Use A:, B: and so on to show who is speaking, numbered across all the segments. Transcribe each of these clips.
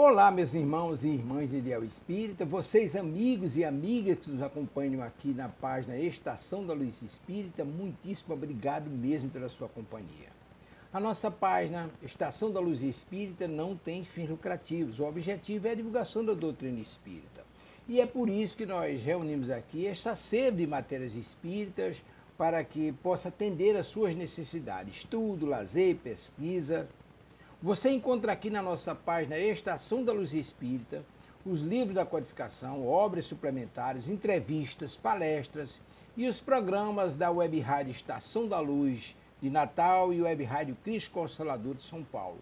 A: Olá, meus irmãos e irmãs de Ideal Espírita, vocês amigos e amigas que nos acompanham aqui na página Estação da Luz Espírita, muitíssimo obrigado mesmo pela sua companhia. A nossa página Estação da Luz Espírita não tem fins lucrativos, o objetivo é a divulgação da doutrina espírita. E é por isso que nós reunimos aqui esta sede de matérias espíritas para que possa atender às suas necessidades, estudo, lazer, pesquisa. Você encontra aqui na nossa página Estação da Luz Espírita os livros da codificação, obras suplementares, entrevistas, palestras e os programas da Web Rádio Estação da Luz de Natal e Web Rádio Cristo Consolador de São Paulo.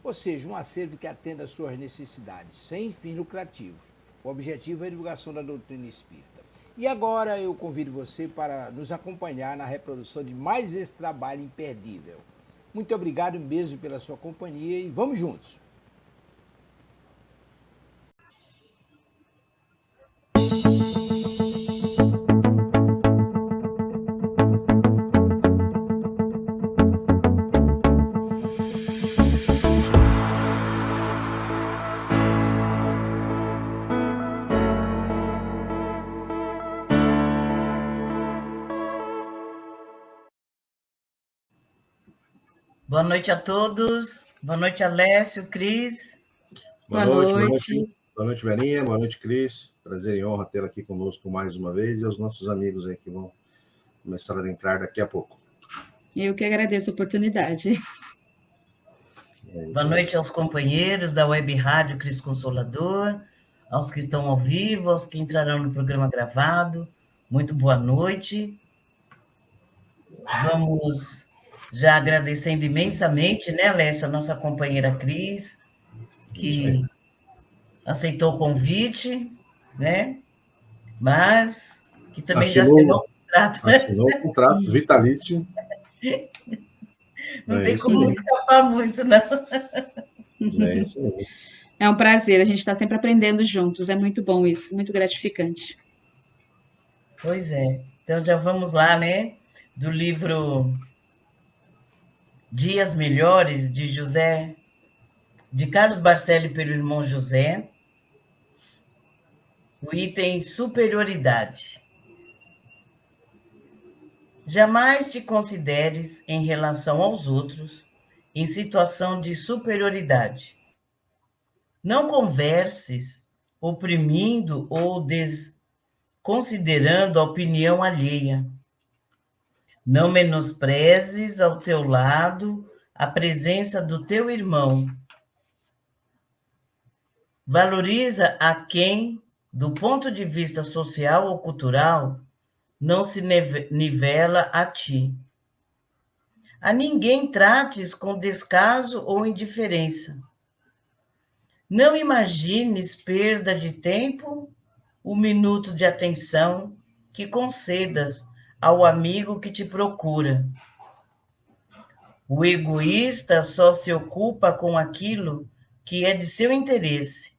A: Ou seja, um acervo que atenda às suas necessidades, sem fins lucrativos. O objetivo é a divulgação da doutrina espírita. E agora eu convido você para nos acompanhar na reprodução de mais esse trabalho imperdível. Muito obrigado mesmo pela sua companhia e vamos juntos!
B: Boa noite a todos. Boa noite, Alessio, Cris.
C: Boa noite. Boa noite, Verinha. Boa noite, Cris. Prazer e honra tê-la aqui conosco mais uma vez e aos nossos amigos aí que vão começar a adentrar daqui a pouco.
D: Eu que agradeço a oportunidade.
B: Boa noite aos companheiros da Web Rádio Cristo Consolador, aos que estão ao vivo, aos que entrarão no programa gravado. Muito boa noite. Vamos já agradecendo imensamente, né, Alessio, a nossa companheira Cris, que aceitou o convite, né? Mas que também já assinou o contrato.
C: Assinou o contrato vitalício.
B: Não tem como escapar muito, não.
C: É isso aí.
D: É um prazer, a gente está sempre aprendendo juntos, é muito bom isso, muito gratificante.
B: Pois é. Então já vamos lá, né? Do livro Dias Melhores, de Carlos Barcelli pelo irmão José, o item superioridade. Jamais te consideres em relação aos outros em situação de superioridade. Não converses oprimindo ou desconsiderando a opinião alheia. Não menosprezes ao teu lado a presença do teu irmão. Valoriza a quem, do ponto de vista social ou cultural, não se nivela a ti. A ninguém trates com descaso ou indiferença. Não imagines perda de tempo, o minuto de atenção que concedas ao amigo que te procura. O egoísta só se ocupa com aquilo que é de seu interesse.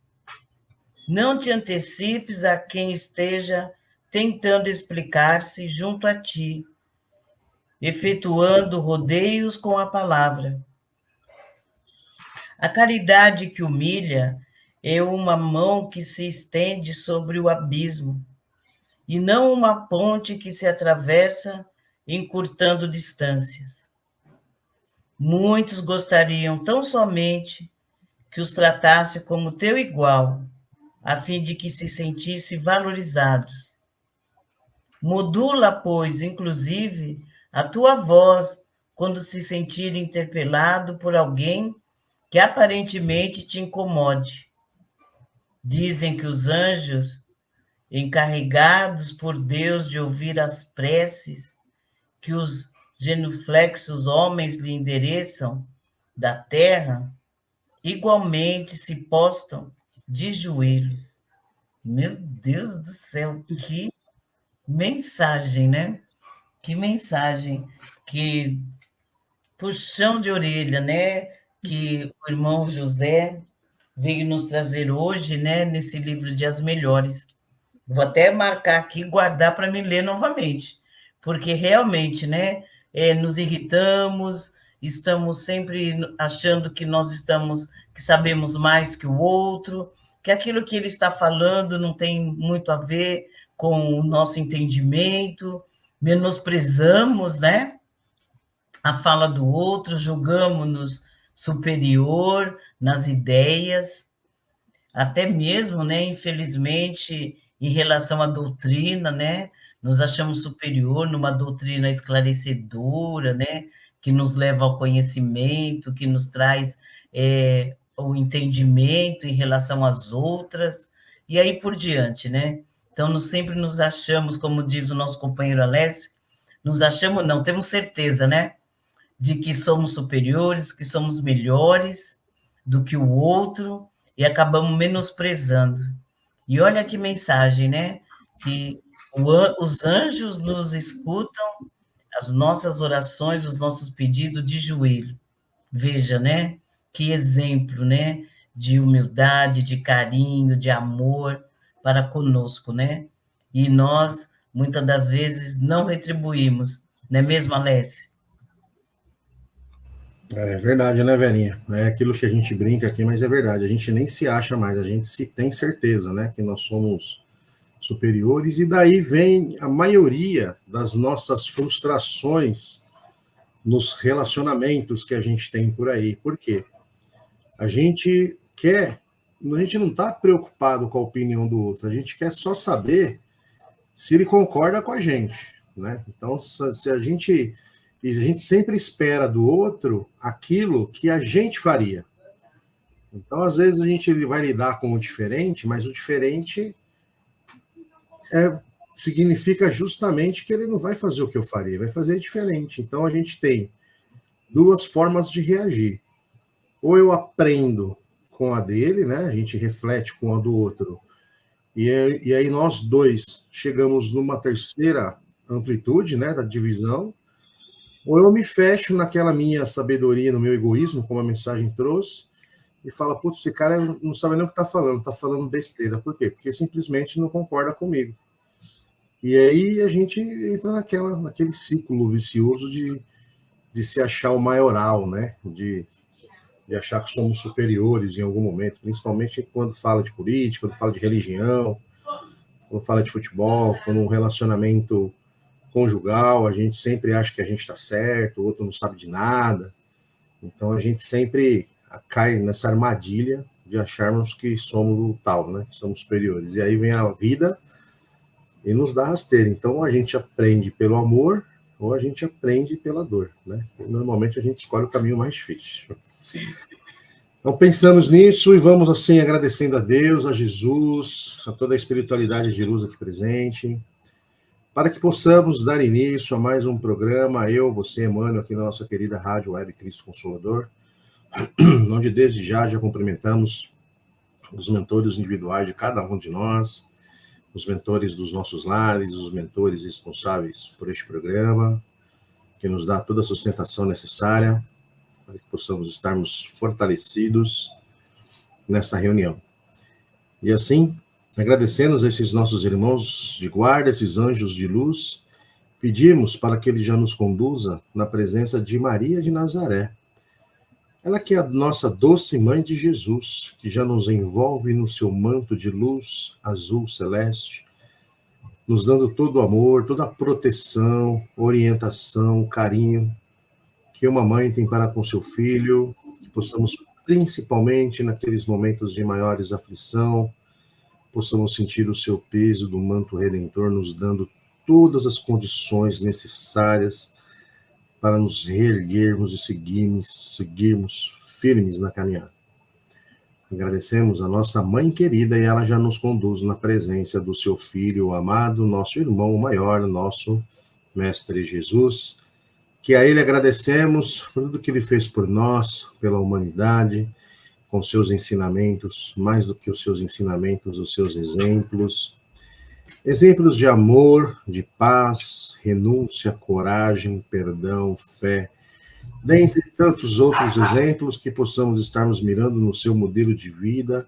B: Não te antecipes a quem esteja tentando explicar-se junto a ti, efetuando rodeios com a palavra. A caridade que humilha é uma mão que se estende sobre o abismo, e não uma ponte que se atravessa encurtando distâncias. Muitos gostariam tão somente que os tratasse como teu igual, a fim de que se sentisse valorizados. Modula, pois, inclusive, a tua voz quando se sentir interpelado por alguém que aparentemente te incomode. Dizem que os anjos, encarregados por Deus de ouvir as preces que os genuflexos homens lhe endereçam da terra, igualmente se postam de joelhos. Meu Deus do céu, que mensagem, né? Que mensagem, que puxão de orelha, né? Que o irmão José veio nos trazer hoje, né? Nesse livro Dias Melhores. Vou até marcar aqui, guardar para me ler novamente, porque realmente, né? Nos irritamos, estamos sempre achando que nós estamos que sabemos mais que o outro, que aquilo que ele está falando não tem muito a ver com o nosso entendimento, menosprezamos, né, a fala do outro, julgamos-nos superior nas ideias, até mesmo, né, infelizmente, em relação à doutrina, né, nos achamos superior numa doutrina esclarecedora, né, que nos leva ao conhecimento, que nos traz o entendimento em relação às outras, e aí por diante, né? Então, sempre nos achamos, como diz o nosso companheiro Alessio, nos achamos, não, temos certeza, né, de que somos superiores, que somos melhores do que o outro, e acabamos menosprezando. E olha que mensagem, né? Que os anjos nos escutam, as nossas orações, os nossos pedidos de joelho. Veja, né? Que exemplo, né? De humildade, de carinho, de amor para conosco, né? E nós, muitas das vezes, não retribuímos, não é mesmo, Alessio?
C: É verdade, né, Verinha? É aquilo que a gente brinca aqui, mas é verdade. A gente nem se acha mais, a gente se tem certeza, né, que nós somos superiores, e daí vem a maioria das nossas frustrações nos relacionamentos que a gente tem por aí. Por quê? A gente não está preocupado com a opinião do outro, a gente quer só saber se ele concorda com a gente, né? Então, se a gente sempre espera do outro aquilo que a gente faria. Então, às vezes, a gente vai lidar com o diferente, mas o diferente significa justamente que ele não vai fazer o que eu faria, vai fazer diferente. Então, a gente tem duas formas de reagir. Ou eu aprendo com a dele, né? A gente reflete com a do outro, e aí nós dois chegamos numa terceira amplitude, né, da divisão. Ou eu me fecho naquela minha sabedoria, no meu egoísmo, como a mensagem trouxe, e falo, putz, esse cara não sabe nem o que está falando besteira. Por quê? Porque simplesmente não concorda comigo. E aí a gente entra naquele ciclo vicioso de se achar o maioral, né? De achar que somos superiores em algum momento, principalmente quando fala de política, quando fala de religião, quando fala de futebol, quando um relacionamento conjugal, a gente sempre acha que a gente está certo, o outro não sabe de nada. Então a gente sempre cai nessa armadilha de acharmos que somos o tal, né? Que somos superiores. E aí vem a vida e nos dá rasteira. Então a gente aprende pelo amor ou a gente aprende pela dor, né? E normalmente a gente escolhe o caminho mais difícil. Então pensamos nisso e vamos assim agradecendo a Deus, a Jesus, a toda a espiritualidade de luz aqui presente, para que possamos dar início a mais um programa, eu, você, Emmanuel, aqui na nossa querida Rádio Web Cristo Consolador, onde desde já cumprimentamos os mentores individuais de cada um de nós, os mentores dos nossos lares, os mentores responsáveis por este programa, que nos dá toda a sustentação necessária para que possamos estarmos fortalecidos nessa reunião. E assim, agradecemos a esses nossos irmãos de guarda, esses anjos de luz, pedimos para que ele já nos conduza na presença de Maria de Nazaré. Ela que é a nossa doce mãe de Jesus, que já nos envolve no seu manto de luz azul celeste, nos dando todo o amor, toda a proteção, orientação, carinho que uma mãe tem para com seu filho, que possamos, principalmente naqueles momentos de maiores aflição, possamos sentir o seu peso do manto redentor, nos dando todas as condições necessárias para nos reerguermos e seguirmos firmes na caminhada. Agradecemos a nossa mãe querida e ela já nos conduz na presença do seu filho amado, nosso irmão maior, nosso Mestre Jesus, que a ele agradecemos por tudo que ele fez por nós, pela humanidade, com seus ensinamentos, mais do que os seus ensinamentos, os seus exemplos de amor, de paz, renúncia, coragem, perdão, fé, dentre tantos outros exemplos que possamos estarmos mirando no seu modelo de vida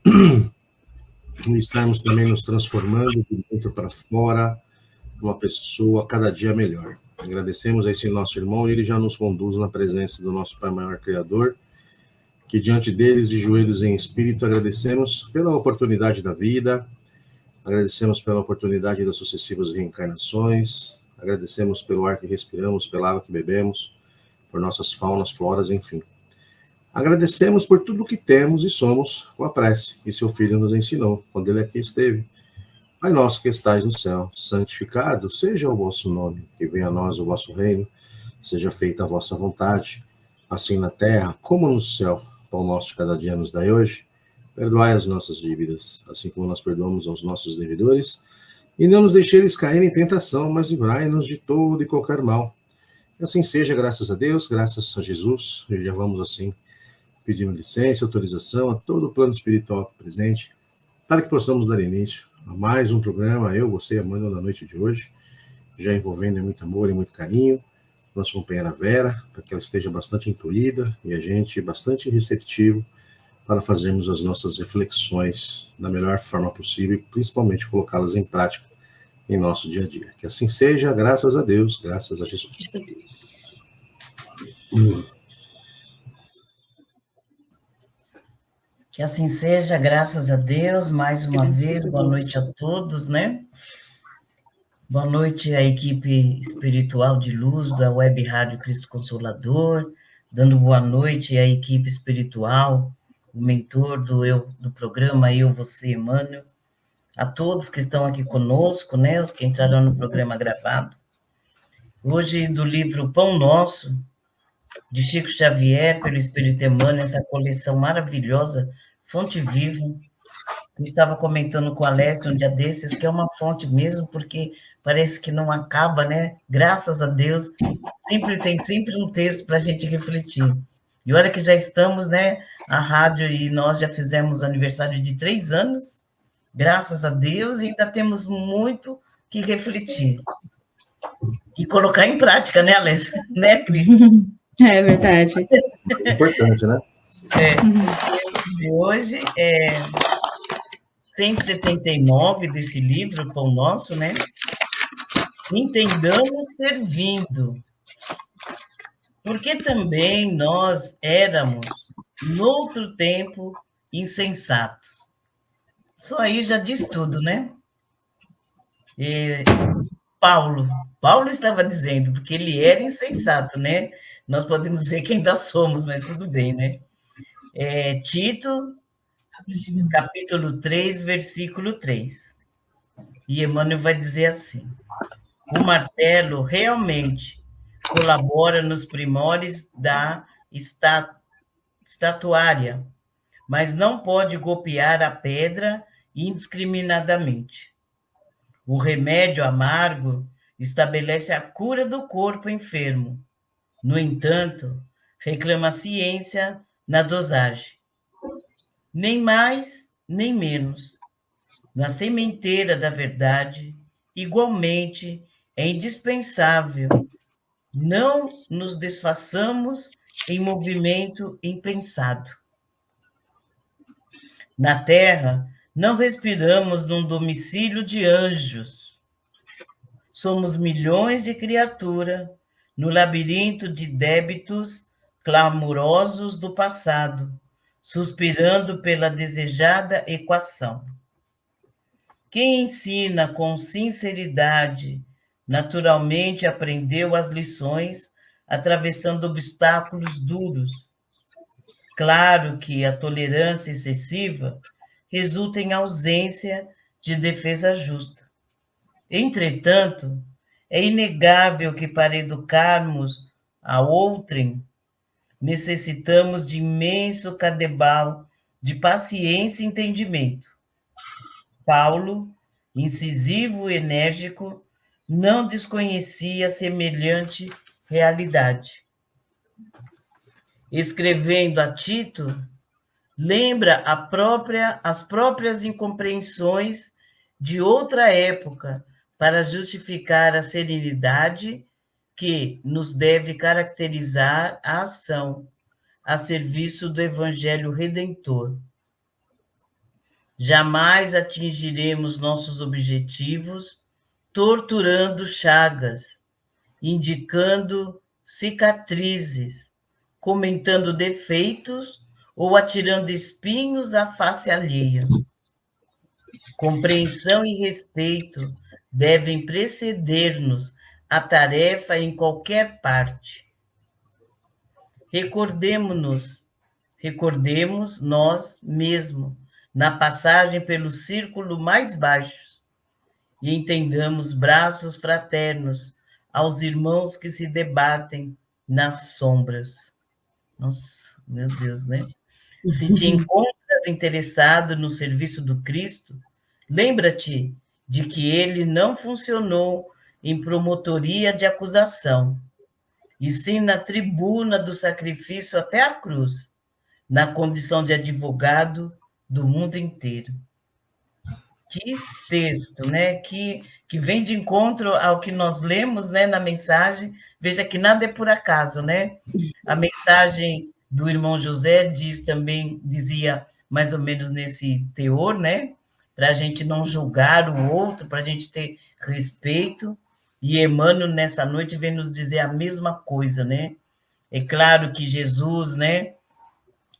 C: e estarmos também nos transformando de dentro para fora, uma pessoa cada dia melhor. Agradecemos a esse nosso irmão e ele já nos conduz na presença do nosso Pai Maior Criador, que diante deles, de joelhos em espírito, agradecemos pela oportunidade da vida, agradecemos pela oportunidade das sucessivas reencarnações, agradecemos pelo ar que respiramos, pela água que bebemos, por nossas faunas, floras, enfim. Agradecemos por tudo que temos e somos com a prece que seu Filho nos ensinou, quando ele aqui esteve. Pai nosso que estais no céu, santificado seja o vosso nome, que venha a nós o vosso reino, seja feita a vossa vontade, assim na terra como no céu. Pão nosso de cada dia nos dai hoje, perdoai as nossas dívidas, assim como nós perdoamos aos nossos devedores, e não nos deixeis cair em tentação, mas livrai-nos de todo e qualquer mal. Que assim seja, graças a Deus, graças a Jesus, e já vamos assim pedindo licença, autorização a todo o plano espiritual presente, para que possamos dar início a mais um programa, eu, você e a Amanda, na noite de hoje, já envolvendo muito amor e muito carinho, nossa companheira Vera, para que ela esteja bastante intuída e a gente bastante receptivo para fazermos as nossas reflexões da melhor forma possível e principalmente colocá-las em prática em nosso dia a dia. Que assim seja, graças a Deus, graças a Jesus.
D: Graças a Deus.
B: Que assim seja, graças a Deus, mais uma
D: Graças
B: vez,
D: a
B: boa
D: Deus.
B: noite a todos, né? Boa noite à equipe espiritual de luz da Web Rádio Cristo Consolador, dando boa noite à equipe espiritual, o mentor do programa Eu, Você, Emmanuel, a todos que estão aqui conosco, né? Os que entrarão no programa gravado. Hoje, do livro Pão Nosso, de Chico Xavier, pelo Espírito Emmanuel, essa coleção maravilhosa, Fonte Viva. Eu estava comentando com a Alessia um dia desses, que é uma fonte mesmo, porque parece que não acaba, né? Graças a Deus, tem sempre um texto para a gente refletir. E olha que já estamos, né? A rádio e nós já fizemos aniversário de 3 anos, graças a Deus, e ainda temos muito que refletir. E colocar em prática, né, Alessia? Né, Cris?
D: É verdade.
C: Importante, né?
B: De hoje é 179 desse livro, Pão Nosso, né? Entendamos servindo. Porque também nós éramos, noutro tempo, insensatos. Só aí já diz tudo, né? E Paulo estava dizendo, porque ele era insensato, né? Nós podemos dizer que ainda somos, mas tudo bem, né? Tito, capítulo 3, versículo 3. E Emmanuel vai dizer assim: o martelo realmente colabora nos primórdios da estatuária, mas não pode golpear a pedra indiscriminadamente. O remédio amargo estabelece a cura do corpo enfermo. No entanto, reclama a ciência na dosagem. Nem mais, nem menos. Na sementeira da verdade, igualmente, é indispensável não nos desfaçamos em movimento impensado. Na terra, não respiramos num domicílio de anjos. Somos milhões de criaturas no labirinto de débitos clamorosos do passado, suspirando pela desejada equação. Quem ensina com sinceridade, naturalmente aprendeu as lições, atravessando obstáculos duros. Claro que a tolerância excessiva resulta em ausência de defesa justa. Entretanto, é inegável que para educarmos a outrem, necessitamos de imenso cadebal de paciência e entendimento. Paulo, incisivo e enérgico, não desconhecia semelhante realidade. Escrevendo a Tito, lembra as próprias incompreensões de outra época para justificar a serenidade que nos deve caracterizar a ação a serviço do Evangelho Redentor. Jamais atingiremos nossos objetivos torturando chagas, indicando cicatrizes, comentando defeitos ou atirando espinhos à face alheia. Compreensão e respeito devem preceder-nos a tarefa em qualquer parte. Recordemos nós mesmos na passagem pelo círculo mais baixo e entendamos braços fraternos aos irmãos que se debatem nas sombras. Nossa, meu Deus, né? Se te encontras interessado no serviço do Cristo, lembra-te de que ele não funcionou em promotoria de acusação, e sim na tribuna do sacrifício até a cruz, na condição de advogado do mundo inteiro. Que texto, né? Que vem de encontro ao que nós lemos, né, na mensagem. Veja que nada é por acaso, né? A mensagem do irmão José dizia mais ou menos nesse teor, né? Para a gente não julgar o outro, para a gente ter respeito. E Emmanuel, nessa noite, vem nos dizer a mesma coisa, né? É claro que Jesus, né,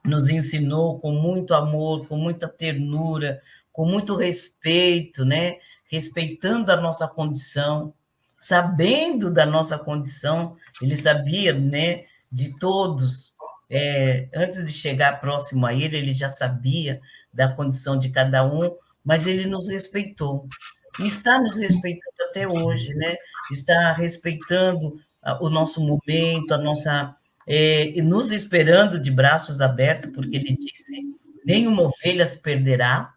B: nos ensinou com muito amor, com muita ternura, com muito respeito, né? Respeitando a nossa condição, sabendo da nossa condição, ele sabia, né, de todos. Antes de chegar próximo a ele, ele já sabia da condição de cada um, mas ele nos respeitou. E está nos respeitando até hoje, né? Está respeitando o nosso momento, a nossa nos esperando de braços abertos, porque ele disse: nenhuma ovelha se perderá,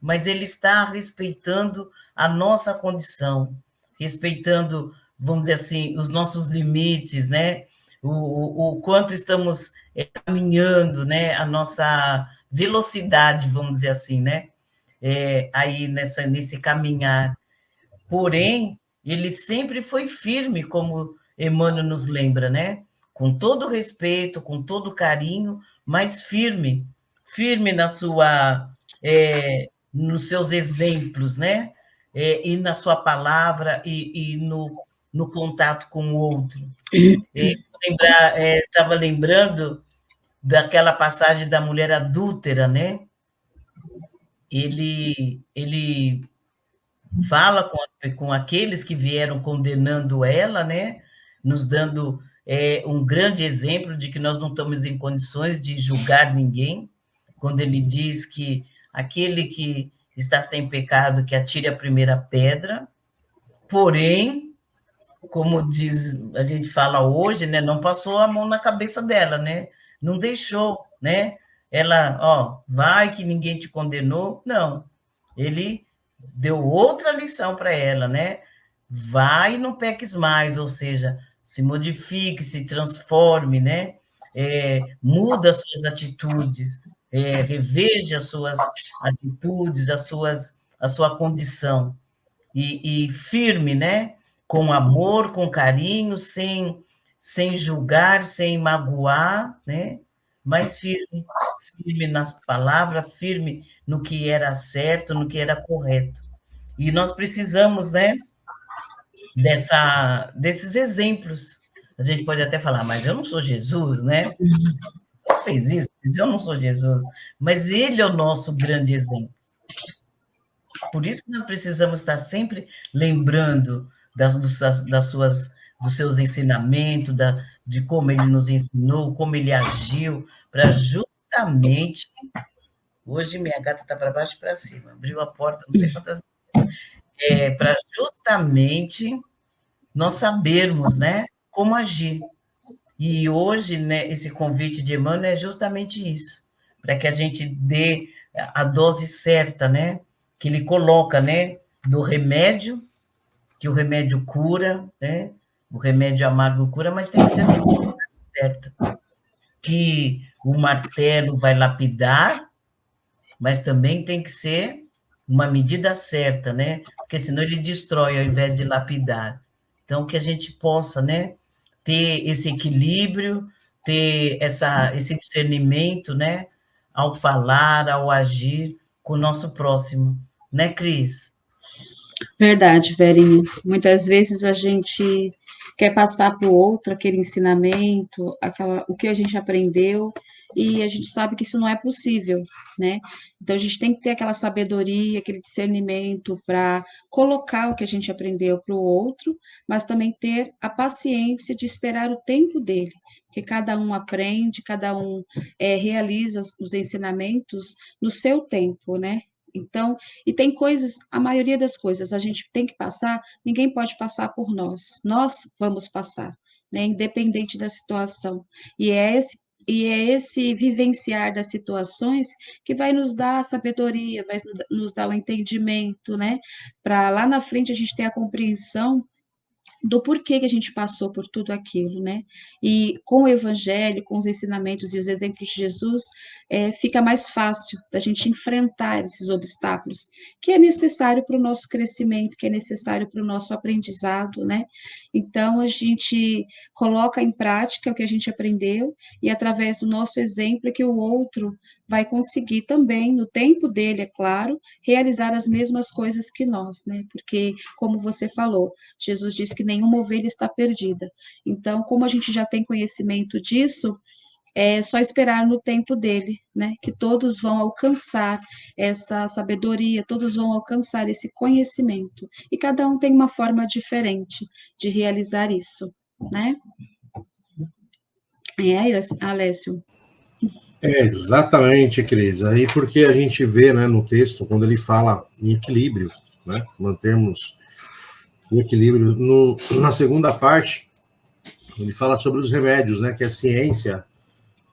B: mas ele está respeitando a nossa condição, respeitando, vamos dizer assim, os nossos limites, né? O quanto estamos caminhando, né? A nossa velocidade, vamos dizer assim, né? Aí nesse caminhar. Porém, ele sempre foi firme, como Emmanuel nos lembra, né? Com todo respeito, com todo carinho, mas firme, firme nos seus exemplos, né? E na sua palavra e no contato com o outro. Estava lembrando daquela passagem da mulher adúltera, né? Ele fala com aqueles que vieram condenando ela, né? Nos dando um grande exemplo de que nós não estamos em condições de julgar ninguém, quando ele diz que aquele que está sem pecado que atire a primeira pedra, porém, como diz, a gente fala hoje, né? Não passou a mão na cabeça dela, né? Não deixou, né? Ela, ó, vai que ninguém te condenou. Não, ele deu outra lição para ela, né? Vai e não peques mais, ou seja, se modifique, se transforme, né? Muda as suas atitudes, reveja as suas atitudes, a sua condição. E firme, né? Com amor, com carinho, sem julgar, sem magoar, né? Mas firme, firme nas palavras, firme no que era certo, no que era correto. E nós precisamos, né, desses exemplos. A gente pode até falar, mas eu não sou Jesus, né? Jesus fez isso, mas eu não sou Jesus. Mas ele é o nosso grande exemplo. Por isso que nós precisamos estar sempre lembrando dos seus ensinamentos, de como ele nos ensinou, como ele agiu, para justamente. Hoje minha gata está para baixo e para cima, abriu a porta, não sei quantas vezes. Para justamente nós sabermos, né, como agir. E hoje, né, esse convite de Emmanuel é justamente isso, para que a gente dê a dose certa, né, que ele coloca, né, do remédio, que o remédio cura, né, o remédio amargo cura, mas tem que ser na dose certa, que o martelo vai lapidar, mas também tem que ser uma medida certa, né, porque senão ele destrói ao invés de lapidar. Então, que a gente possa, né, ter esse equilíbrio, ter esse discernimento, né, ao falar, ao agir com o nosso próximo, né, Cris?
D: Verdade, Verinha. Muitas vezes a gente quer passar para o outro aquele ensinamento, o que a gente aprendeu, e a gente sabe que isso não é possível, né? Então a gente tem que ter aquela sabedoria, aquele discernimento para colocar o que a gente aprendeu para o outro, mas também ter a paciência de esperar o tempo dele, porque cada um aprende, cada um realiza os ensinamentos no seu tempo, né? Então, e tem coisas, a maioria das coisas a gente tem que passar, ninguém pode passar por nós vamos passar, né, independente da situação. E é esse vivenciar das situações que vai nos dar a sabedoria, vai nos dar o entendimento, né, para lá na frente a gente ter a compreensão do porquê que a gente passou por tudo aquilo, né? E com o Evangelho, com os ensinamentos e os exemplos de Jesus, fica mais fácil da gente enfrentar esses obstáculos, que é necessário para o nosso crescimento, que é necessário para o nosso aprendizado, né? Então, a gente coloca em prática o que a gente aprendeu, e através do nosso exemplo é que o outro vai conseguir também, no tempo dele, é claro, realizar as mesmas coisas que nós, né? Porque, como você falou, Jesus disse que nenhuma ovelha está perdida. Então, como a gente já tem conhecimento disso, é só esperar no tempo dele, né? Que todos vão alcançar essa sabedoria, todos vão alcançar esse conhecimento. E cada um tem uma forma diferente de realizar isso, né? Alessio?
C: Exatamente, Cris. Aí porque a gente vê, né, no texto, quando ele fala em equilíbrio, né, mantermos o equilíbrio. Na segunda parte, ele fala sobre os remédios, né, que a ciência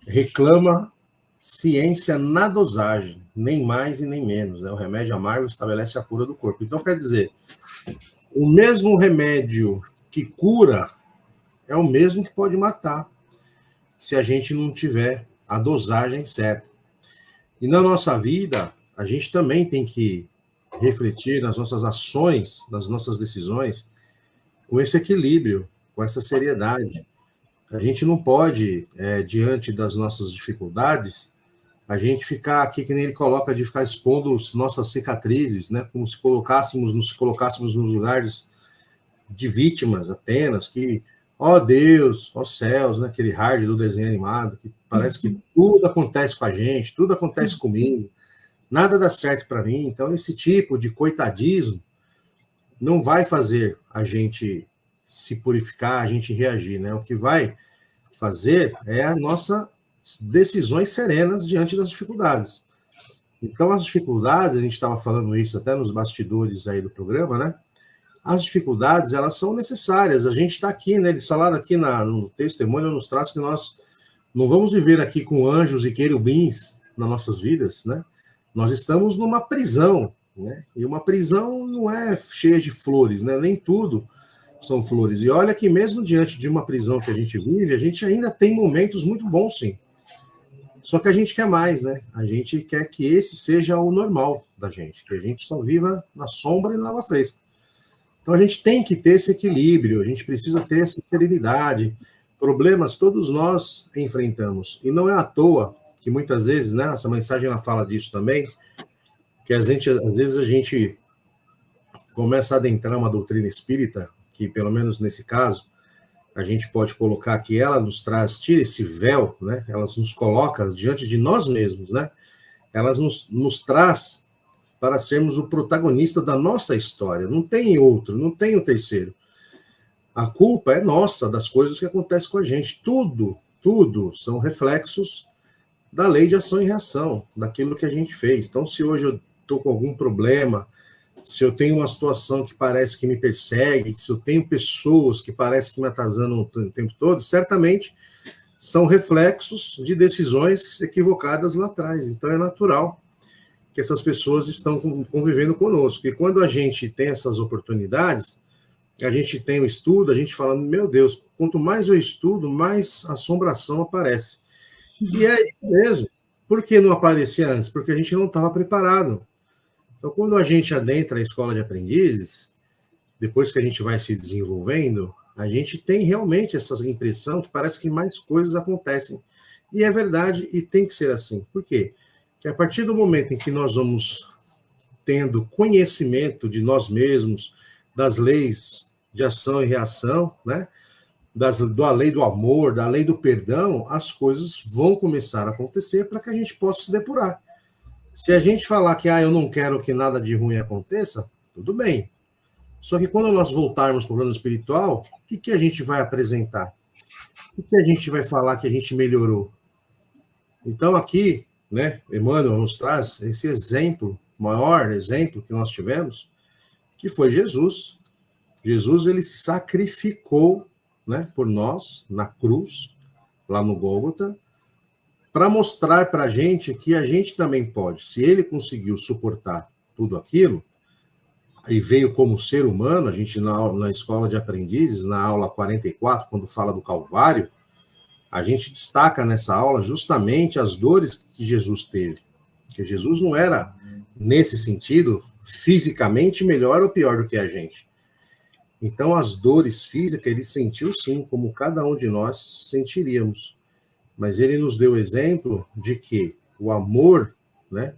C: reclama ciência na dosagem, nem mais e nem menos. Né? O remédio amargo estabelece a cura do corpo. Então, quer dizer, o mesmo remédio que cura é o mesmo que pode matar, se a gente não tiver a dosagem certa. E na nossa vida, a gente também tem que refletir nas nossas ações, nas nossas decisões, com esse equilíbrio, com essa seriedade. A gente não pode, diante das nossas dificuldades, a gente ficar aqui, que nem ele coloca, de ficar expondo nossas cicatrizes, né? Como se nos colocássemos nos lugares de vítimas apenas, que, ó Deus, ó céus, né? Aquele hard do desenho animado, que parece que tudo acontece com a gente, tudo acontece comigo, nada dá certo para mim. Então, esse tipo de coitadismo não vai fazer a gente se purificar, a gente reagir, né? O que vai fazer é as nossas decisões serenas diante das dificuldades. Então, as dificuldades, a gente estava falando isso até nos bastidores aí do programa, né? As dificuldades, elas são necessárias. A gente está aqui, né? Eles falaram aqui no testemunho, nos traz que nós não vamos viver aqui com anjos e querubins nas nossas vidas, né? Nós estamos numa prisão, né? E uma prisão não é cheia de flores, né? Nem tudo são flores. E olha que mesmo diante de uma prisão que a gente vive, a gente ainda tem momentos muito bons, sim. Só que a gente quer mais, né? A gente quer que esse seja o normal da gente, que a gente só viva na sombra e na lava fresca. Então a gente tem que ter esse equilíbrio, a gente precisa ter essa serenidade. Problemas todos nós enfrentamos. E não é à toa que muitas vezes, né, essa mensagem ela fala disso também, que às vezes a gente começa a adentrar uma doutrina espírita, que pelo menos nesse caso, a gente pode colocar que ela nos traz, tira esse véu, né? Ela nos coloca diante de nós mesmos, né? Ela nos traz para sermos o protagonista da nossa história. Não tem outro, não tem o terceiro. A culpa é nossa, das coisas que acontecem com a gente. Tudo são reflexos da lei de ação e reação, daquilo que a gente fez. Então, se hoje eu estou com algum problema, se eu tenho uma situação que parece que me persegue, se eu tenho pessoas que parecem que me atazanam o tempo todo, certamente são reflexos de decisões equivocadas lá atrás. Então é natural que essas pessoas estão convivendo conosco. E quando a gente tem essas oportunidades, a gente tem o estudo, a gente fala, meu Deus, quanto mais eu estudo, mais assombração aparece. E é isso mesmo. Por que não aparecia antes? Porque a gente não estava preparado. Então, quando a gente adentra a escola de aprendizes, depois que a gente vai se desenvolvendo, a gente tem realmente essa impressão que parece que mais coisas acontecem. E é verdade, e tem que ser assim. Por quê? Porque a partir do momento em que nós vamos tendo conhecimento de nós mesmos, das leis de ação e reação, né? Da lei do amor, da lei do perdão, as coisas vão começar a acontecer para que a gente possa se depurar. Se a gente falar que eu não quero que nada de ruim aconteça, tudo bem. Só que quando nós voltarmos para o plano espiritual, o que a gente vai apresentar? O que a gente vai falar que a gente melhorou? Então aqui, né, Emmanuel nos traz esse exemplo, maior exemplo que nós tivemos, que foi Jesus. Jesus, ele se sacrificou, né, por nós, na cruz, lá no Gólgota, para mostrar para a gente que a gente também pode. Se ele conseguiu suportar tudo aquilo, e veio como ser humano, a gente na escola de aprendizes, na aula 44, quando fala do Calvário, a gente destaca nessa aula justamente as dores que Jesus teve. Porque Jesus não era, nesse sentido, fisicamente melhor ou pior do que a gente. Então, as dores físicas ele sentiu sim, como cada um de nós sentiríamos. Mas ele nos deu exemplo de que o amor, né,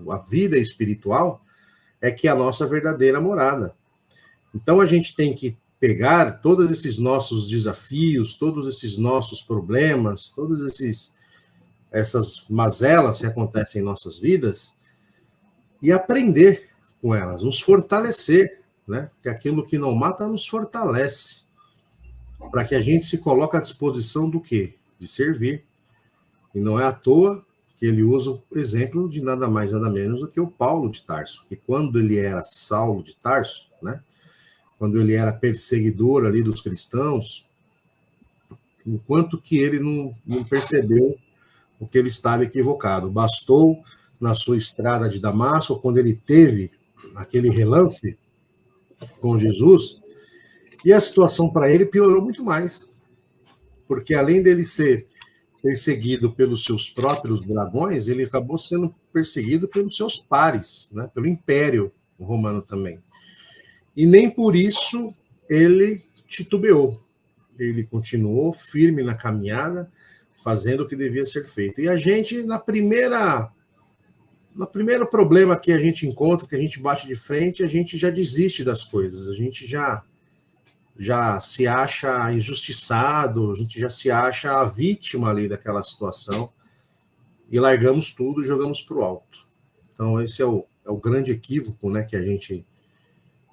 C: a vida espiritual, é que é a nossa verdadeira morada. Então, a gente tem que pegar todos esses nossos desafios, todos esses nossos problemas, todas essas mazelas que acontecem em nossas vidas e aprender com elas, nos fortalecer, né? Porque aquilo que não mata nos fortalece, para que a gente se coloque à disposição do quê? De servir. E não é à toa que ele usa o exemplo de nada mais, nada menos do que o Paulo de Tarso, que quando ele era Saulo de Tarso, né? Quando ele era perseguidor ali dos cristãos, enquanto que ele não percebeu o que ele estava equivocado. Bastou na sua estrada de Damasco, quando ele teve aquele relance com Jesus, e a situação para ele piorou muito mais, porque além dele ser perseguido pelos seus próprios dragões, ele acabou sendo perseguido pelos seus pares, né? Pelo Império Romano também. E nem por isso ele titubeou. Ele continuou firme na caminhada, fazendo o que devia ser feito. E a gente, no primeiro problema que a gente encontra, que a gente bate de frente, a gente já desiste das coisas, a gente já se acha injustiçado, a gente já se acha a vítima ali daquela situação, e largamos tudo e jogamos para o alto. Então esse é o grande equívoco, né, que a gente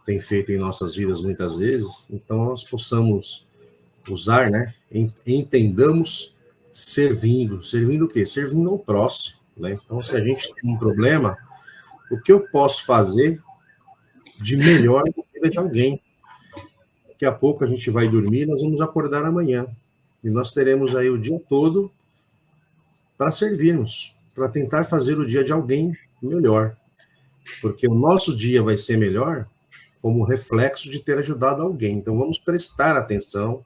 C: tem feito em nossas vidas muitas vezes. Então nós possamos usar, né, entendamos servindo o quê? Servindo ao próximo, né? Então se a gente tem um problema, o que eu posso fazer de melhor na vida de alguém? Daqui a pouco a gente vai dormir, nós vamos acordar amanhã. E nós teremos aí o dia todo para servirmos, para tentar fazer o dia de alguém melhor. Porque o nosso dia vai ser melhor como reflexo de ter ajudado alguém. Então vamos prestar atenção,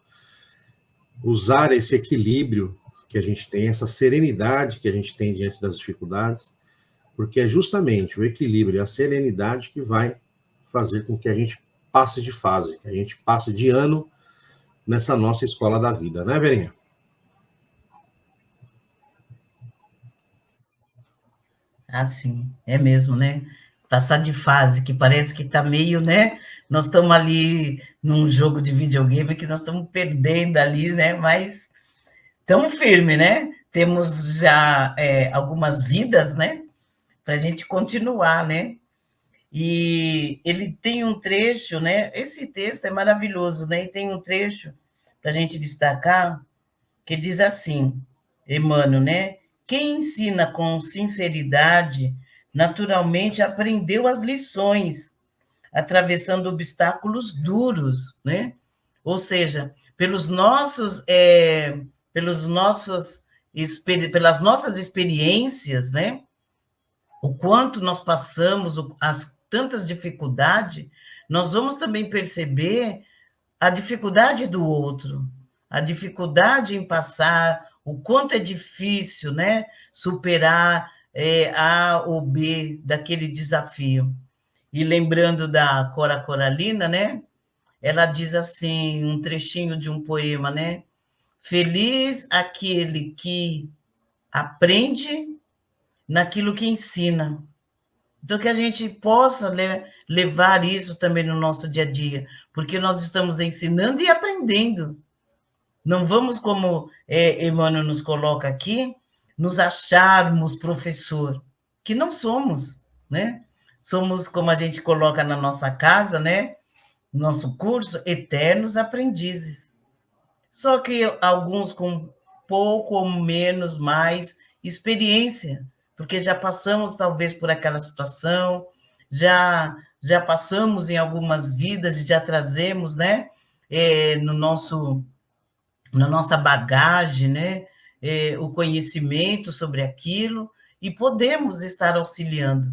C: usar esse equilíbrio que a gente tem, essa serenidade que a gente tem diante das dificuldades, porque é justamente o equilíbrio e a serenidade que vai fazer com que a gente passe de fase, que a gente passe de ano nessa nossa escola da vida, né, Verinha?
B: Sim, é mesmo, né? Passar de fase, que parece que está meio, né? Nós estamos ali num jogo de videogame que nós estamos perdendo ali, né? Mas tão firme, né? Temos já algumas vidas, né? Para a gente continuar, né? E ele tem um trecho, né? Esse texto é maravilhoso, né? E tem um trecho para a gente destacar que diz assim, Emmanuel, né? Quem ensina com sinceridade, naturalmente aprendeu as lições, atravessando obstáculos duros, né? Ou seja, pelas nossas experiências, né? O quanto nós passamos, as tantas dificuldades, nós vamos também perceber a dificuldade do outro, a dificuldade em passar, o quanto é difícil, né, superar A ou B daquele desafio. E lembrando da Cora Coralina, né, ela diz assim, um trechinho de um poema, né, feliz aquele que aprende naquilo que ensina, Então, que a gente possa levar isso também no nosso dia a dia, porque nós estamos ensinando e aprendendo. Não vamos, como Emmanuel nos coloca aqui, nos acharmos professor, que não somos, né? Somos, como a gente coloca na nossa casa, né? Nosso curso, eternos aprendizes. Só que alguns com pouco ou menos mais experiência, porque já passamos talvez por aquela situação, já passamos em algumas vidas e já trazemos, né, no nosso na nossa bagagem, né, o conhecimento sobre aquilo e podemos estar auxiliando.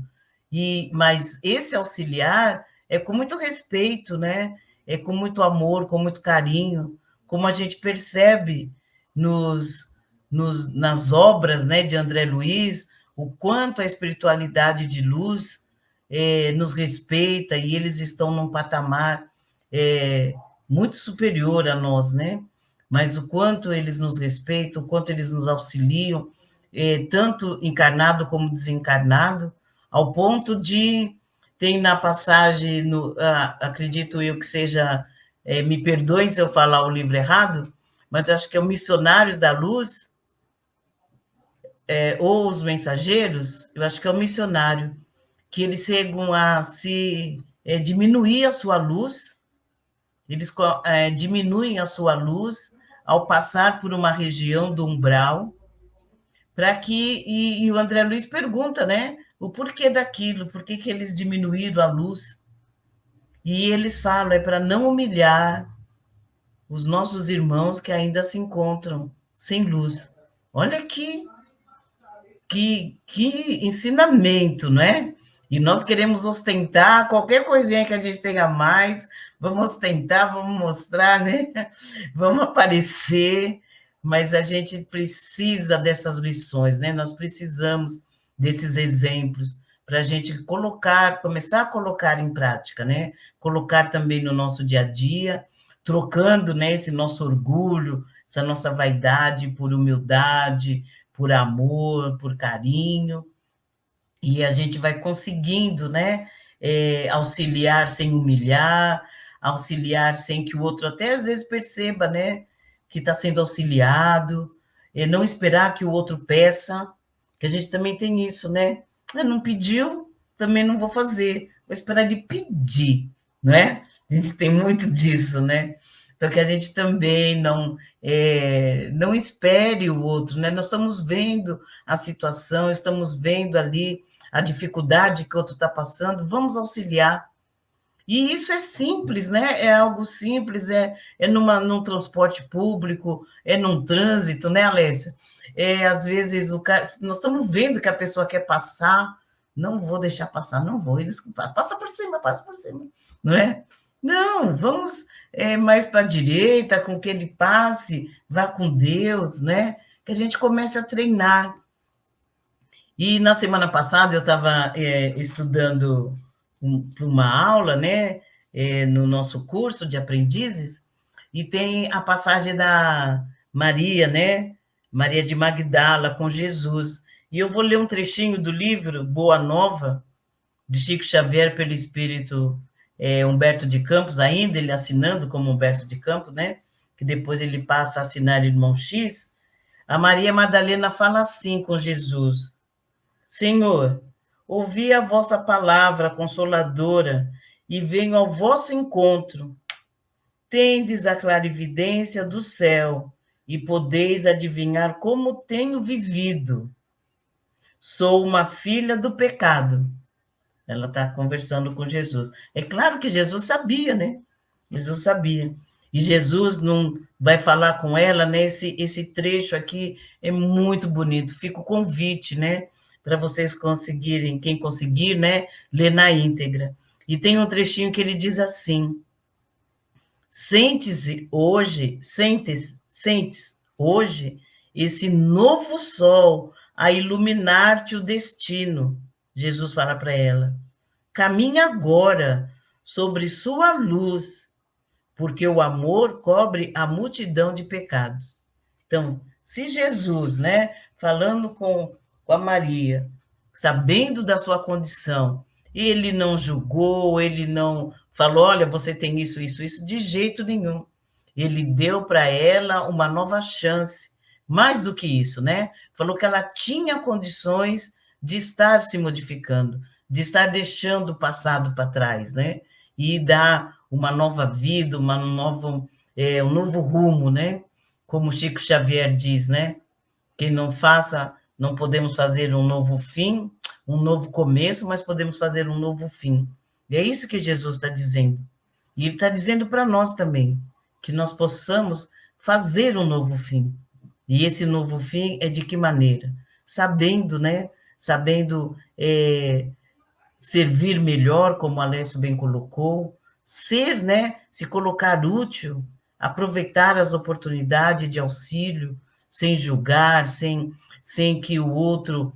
B: Mas esse auxiliar é com muito respeito, né? É com muito amor, com muito carinho, como a gente percebe nas obras, né, de André Luiz, o quanto a espiritualidade de luz nos respeita e eles estão num patamar muito superior a nós, né? Mas o quanto eles nos respeitam, o quanto eles nos auxiliam, tanto encarnado como desencarnado, ao ponto de, tem na passagem, acredito eu que seja, me perdoem se eu falar o livro errado, mas acho que é o Missionários da Luz, ou os Mensageiros, eu acho que é o missionário, que eles chegam a se diminuir a sua luz, eles diminuem a sua luz ao passar por uma região do umbral, para que, e o André Luiz pergunta, né, o porquê daquilo, por que eles diminuíram a luz, e eles falam, é para não humilhar os nossos irmãos que ainda se encontram sem luz. Olha que ensinamento, não é? E nós queremos ostentar qualquer coisinha que a gente tenha mais, vamos ostentar, vamos mostrar, né? Vamos aparecer, mas a gente precisa dessas lições, né? Nós precisamos desses exemplos para a gente começar a colocar em prática, né? Colocar também no nosso dia a dia, trocando, né, esse nosso orgulho, essa nossa vaidade por humildade, por amor, por carinho, e a gente vai conseguindo, né, auxiliar sem humilhar, auxiliar sem que o outro até às vezes perceba, né, que está sendo auxiliado, não esperar que o outro peça, que a gente também tem isso, né? Não pediu, também não vou fazer, vou esperar ele pedir, não é? A gente tem muito disso, né? Então, que a gente também não espere o outro, né? Nós estamos vendo a situação, estamos vendo ali a dificuldade que o outro está passando, vamos auxiliar. E isso é simples, né? É algo simples, num transporte público, é num trânsito, né, Alessia? Às vezes nós estamos vendo que a pessoa quer passar, não vou deixar passar, não vou, eles passa por cima, não é? Não, vamos mais para a direita, com que ele passe, vá com Deus, né? Que a gente comece a treinar. E na semana passada eu estava estudando para uma aula, né? No nosso curso de aprendizes, e tem a passagem da Maria, né? Maria de Magdala com Jesus. E eu vou ler um trechinho do livro Boa Nova, de Chico Xavier, pelo Espírito Humberto de Campos, ainda ele assinando como Humberto de Campos, né? Que depois ele passa a assinar Irmão X. A Maria Madalena fala assim com Jesus: Senhor, ouvi a vossa palavra consoladora e venho ao vosso encontro. Tendes a clarividência do céu e podeis adivinhar como tenho vivido. Sou uma filha do pecado. Ela está conversando com Jesus. É claro que Jesus sabia, né? Jesus sabia. E Jesus não vai falar com ela, né? Esse trecho aqui é muito bonito. Fica o convite, né? Para vocês conseguirem, quem conseguir, né? Ler na íntegra. E tem um trechinho que ele diz assim: sentes hoje esse novo sol a iluminar-te o destino. Jesus fala para ela: caminha agora sobre sua luz, porque o amor cobre a multidão de pecados. Então, se Jesus, né, falando com a Maria, sabendo da sua condição. Ele não julgou, ele não falou, olha, você tem isso, isso, isso, de jeito nenhum. Ele deu para ela uma nova chance. Mais do que isso, né? Falou que ela tinha condições de estar se modificando, de estar deixando o passado para trás, né? E dar uma nova vida, um novo rumo, né? Como Chico Xavier diz, né? Que não podemos fazer um novo fim, um novo começo, mas podemos fazer um novo fim. E é isso que Jesus está dizendo. E ele está dizendo para nós também, que nós possamos fazer um novo fim. E esse novo fim é de que maneira? Sabendo, né? Sabendo servir melhor, como Alessio bem colocou, ser, né? Se colocar útil, aproveitar as oportunidades de auxílio, sem julgar, sem que o outro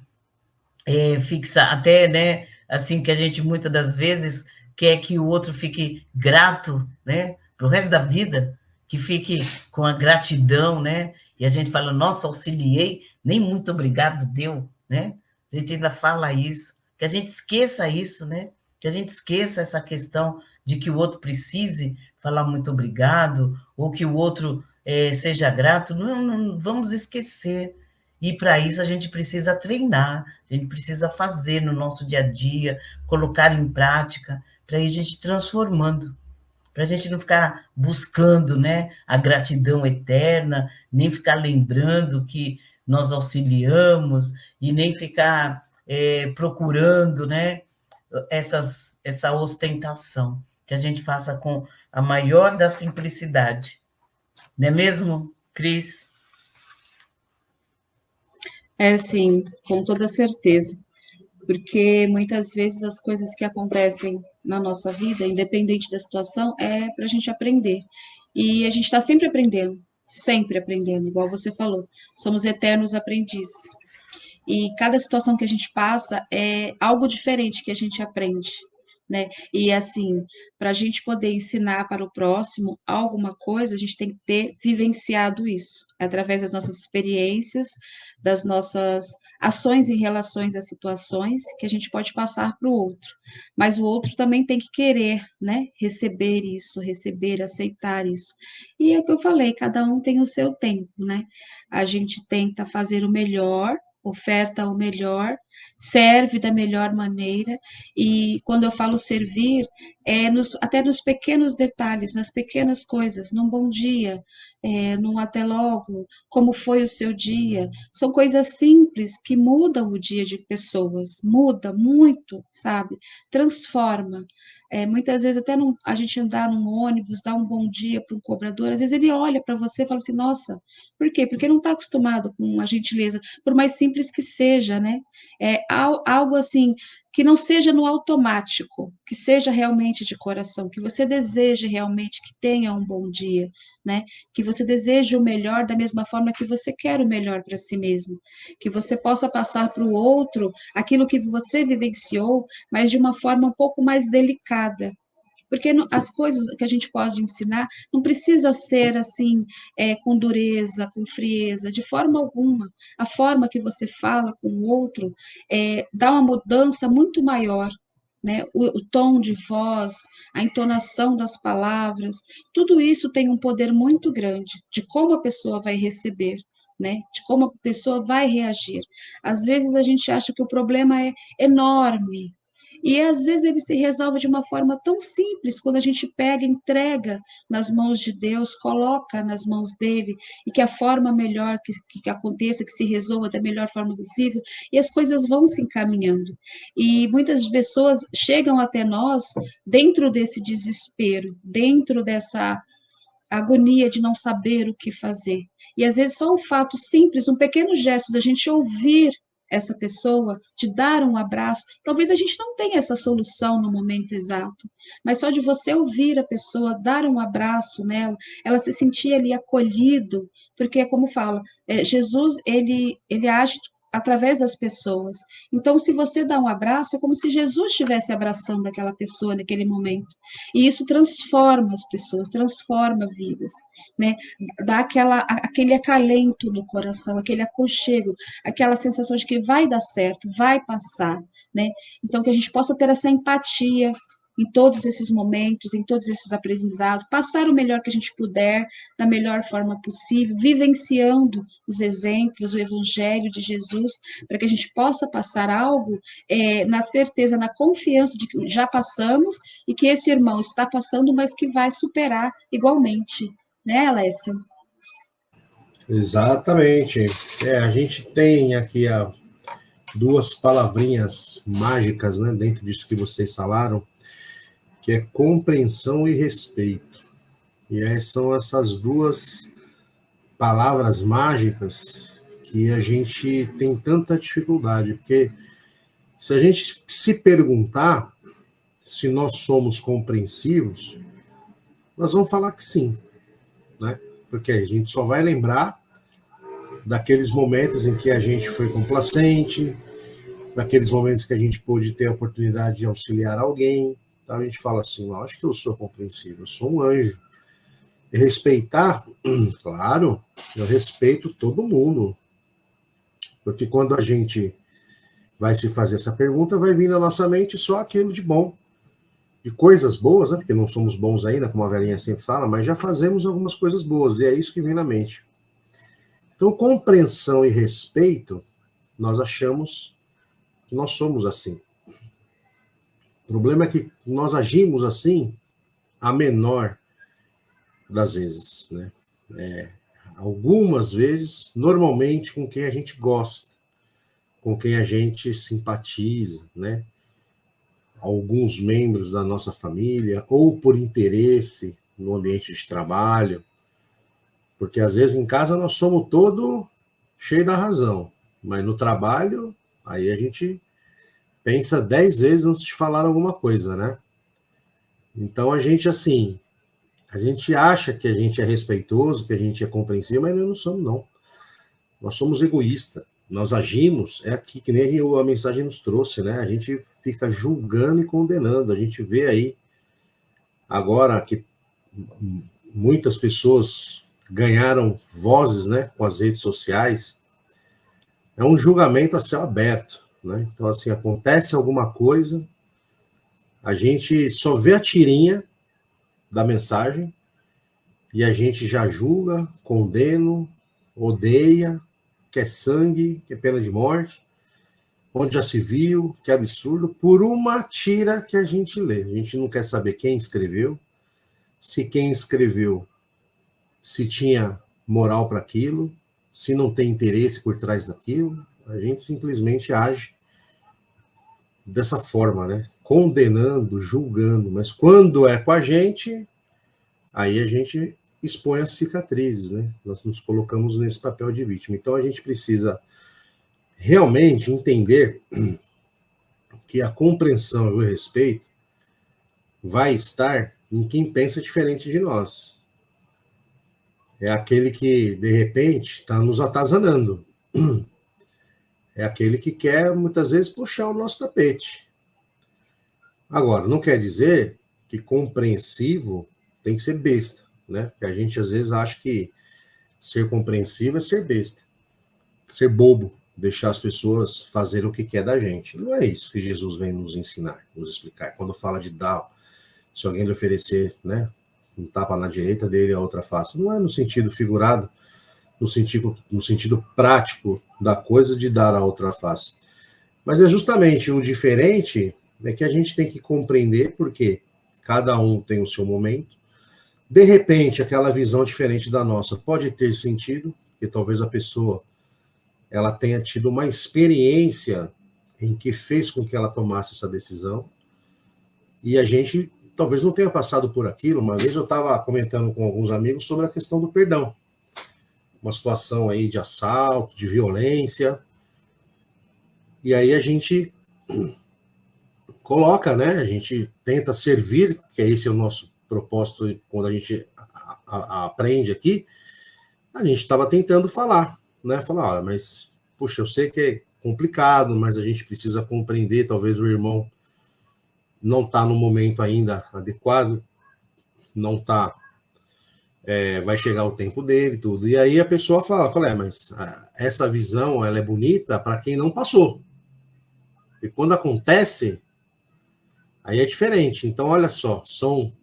B: fixa, até, né? Assim que a gente muitas das vezes quer que o outro fique grato, né? Para o resto da vida, que fique com a gratidão, né? E a gente fala, nossa, auxiliei, nem muito obrigado deu, né? A gente ainda fala isso, que a gente esqueça isso, né? Que a gente esqueça essa questão de que o outro precise falar muito obrigado, ou que o outro seja grato, não vamos esquecer. E para isso a gente precisa treinar, a gente precisa fazer no nosso dia a dia, colocar em prática, para ir a gente transformando, para a gente não ficar buscando, né, a gratidão eterna, nem ficar lembrando que nós auxiliamos, e nem ficar procurando, né, essa ostentação, que a gente faça com a maior da simplicidade. Não é mesmo, Cris?
D: É sim, com toda certeza. Porque muitas vezes as coisas que acontecem na nossa vida, independente da situação, é para a gente aprender. E a gente está sempre aprendendo, igual você falou. Somos eternos aprendizes. E cada situação que a gente passa é algo diferente que a gente aprende, né? E assim, para a gente poder ensinar para o próximo alguma coisa, a gente tem que ter vivenciado isso, através das nossas experiências, das nossas ações em relações às situações que a gente pode passar para o outro. Mas o outro também tem que querer, né? Receber isso, receber, aceitar isso. E é o que eu falei, cada um tem o seu tempo, né? A gente tenta fazer o melhor, oferta o melhor, serve da melhor maneira, e quando eu falo servir, até nos pequenos detalhes, nas pequenas coisas, num bom dia, num até logo, como foi o seu dia, são coisas simples que mudam o dia de pessoas, muda muito, sabe? Transforma. Muitas vezes até a gente andar num ônibus, dar um bom dia para um cobrador, às vezes ele olha para você e fala assim, nossa, por quê? Porque não está acostumado com a gentileza, por mais simples que seja, né? Algo assim, que não seja no automático, que seja realmente de coração, que você deseje realmente que tenha um bom dia, né? Que você deseje o melhor da mesma forma que você quer o melhor para si mesmo, que você possa passar para o outro aquilo que você vivenciou, mas de uma forma um pouco mais delicada, porque as coisas que a gente pode ensinar não precisa ser assim, com dureza, com frieza, de forma alguma. A forma que você fala com o outro dá uma mudança muito maior, né? O tom de voz, a entonação das palavras, tudo isso tem um poder muito grande de como a pessoa vai receber. Né, de como a pessoa vai reagir. Às vezes a gente acha que o problema é enorme, e às vezes ele se resolve de uma forma tão simples, quando a gente pega, entrega nas mãos de Deus, coloca nas mãos dele, e que a forma melhor que aconteça, que se resolva da melhor forma possível, e as coisas vão se encaminhando. E muitas pessoas chegam até nós dentro desse desespero, dentro dessa agonia de não saber o que fazer. E às vezes só um fato simples, um pequeno gesto da gente ouvir essa pessoa, de dar um abraço, talvez a gente não tenha essa solução no momento exato, mas só de você ouvir a pessoa, dar um abraço nela, ela se sentir ali acolhido, porque como fala, Jesus, ele age através das pessoas. Então, se você dá um abraço, é como se Jesus estivesse abraçando aquela pessoa naquele momento. E isso transforma as pessoas, transforma vidas, né? Dá aquele acalento no coração, aquele aconchego, aquela sensação de que vai dar certo, vai passar, né? Então, que a gente possa ter essa empatia em todos esses momentos, em todos esses aprendizados, passar o melhor que a gente puder, da melhor forma possível, vivenciando os exemplos, o Evangelho de Jesus, para que a gente possa passar algo na certeza, na confiança de que já passamos e que esse irmão está passando, mas que vai superar igualmente, né, Alessio?
C: Exatamente. A gente tem aqui duas palavrinhas mágicas, né, dentro disso que vocês falaram, que é compreensão e respeito. E aí são essas duas palavras mágicas que a gente tem tanta dificuldade, porque se a gente se perguntar se nós somos compreensivos, nós vamos falar que sim, né? Porque a gente só vai lembrar daqueles momentos em que a gente foi complacente, daqueles momentos que a gente pôde ter a oportunidade de auxiliar alguém. Então a gente fala assim, acho que eu sou compreensível, eu sou um anjo. E respeitar, claro, eu respeito todo mundo. Porque quando a gente vai se fazer essa pergunta, vai vir na nossa mente só aquilo de bom. De coisas boas, né? Porque não somos bons ainda, como a velhinha sempre fala, mas já fazemos algumas coisas boas, e é isso que vem na mente. Então, compreensão e respeito, nós achamos que nós somos assim. O problema é que nós agimos assim a menor das vezes, né? Algumas vezes, normalmente, com quem a gente gosta, com quem a gente simpatiza, né? Alguns membros da nossa família, ou por interesse no ambiente de trabalho, porque às vezes em casa nós somos todo cheio da razão, mas no trabalho, aí a gente pensa 10 vezes antes de falar alguma coisa, né? Então a gente, assim, a gente acha que a gente é respeitoso, que a gente é compreensível, mas nós não somos, não. Nós somos egoístas. Nós agimos, é aqui que nem a mensagem nos trouxe, né? A gente fica julgando e condenando. A gente vê aí, agora que muitas pessoas ganharam vozes, né, com as redes sociais, é um julgamento a céu aberto, né? Então, assim, acontece alguma coisa, a gente só vê a tirinha da mensagem e a gente já julga, condena, odeia, quer sangue, quer pena de morte, onde já se viu, que absurdo, por uma tira que a gente lê. A gente não quer saber quem escreveu, se quem escreveu, se tinha moral para aquilo, se não tem interesse por trás daquilo. A gente simplesmente age dessa forma, né? Condenando, julgando. Mas quando é com a gente, aí a gente expõe as cicatrizes, né? Nós nos colocamos nesse papel de vítima. Então a gente precisa realmente entender que a compreensão e o respeito vai estar em quem pensa diferente de nós. É aquele que, de repente, está nos atazanando. É aquele que quer, muitas vezes, puxar o nosso tapete. Agora, não quer dizer que compreensivo tem que ser besta, né? Porque a gente, às vezes, acha que ser compreensivo é ser besta, ser bobo, deixar as pessoas fazerem o que quer da gente. Não é isso que Jesus vem nos ensinar, nos explicar. Quando fala de dar, se alguém lhe oferecer, né, um tapa na direita dele, a outra face, não é no sentido figurado, no sentido prático da coisa de dar a outra face. Mas é justamente o diferente é que a gente tem que compreender porque cada um tem o seu momento. De repente, aquela visão diferente da nossa pode ter sentido, porque talvez a pessoa ela tenha tido uma experiência em que fez com que ela tomasse essa decisão, e a gente talvez não tenha passado por aquilo. Uma vez eu estava comentando com alguns amigos sobre a questão do perdão, uma situação aí de assalto, de violência, e aí a gente coloca, né, a gente tenta servir, que esse é o nosso propósito quando a gente aprende aqui, a gente estava tentando falar, né, falar, olha, mas Puxa, eu sei que é complicado, mas a gente precisa compreender, talvez o irmão não está no momento ainda adequado, não está, vai chegar o tempo dele, tudo. E aí a pessoa fala, mas essa visão, ela é bonita para quem não passou. E quando acontece, aí é diferente. Então, olha só, são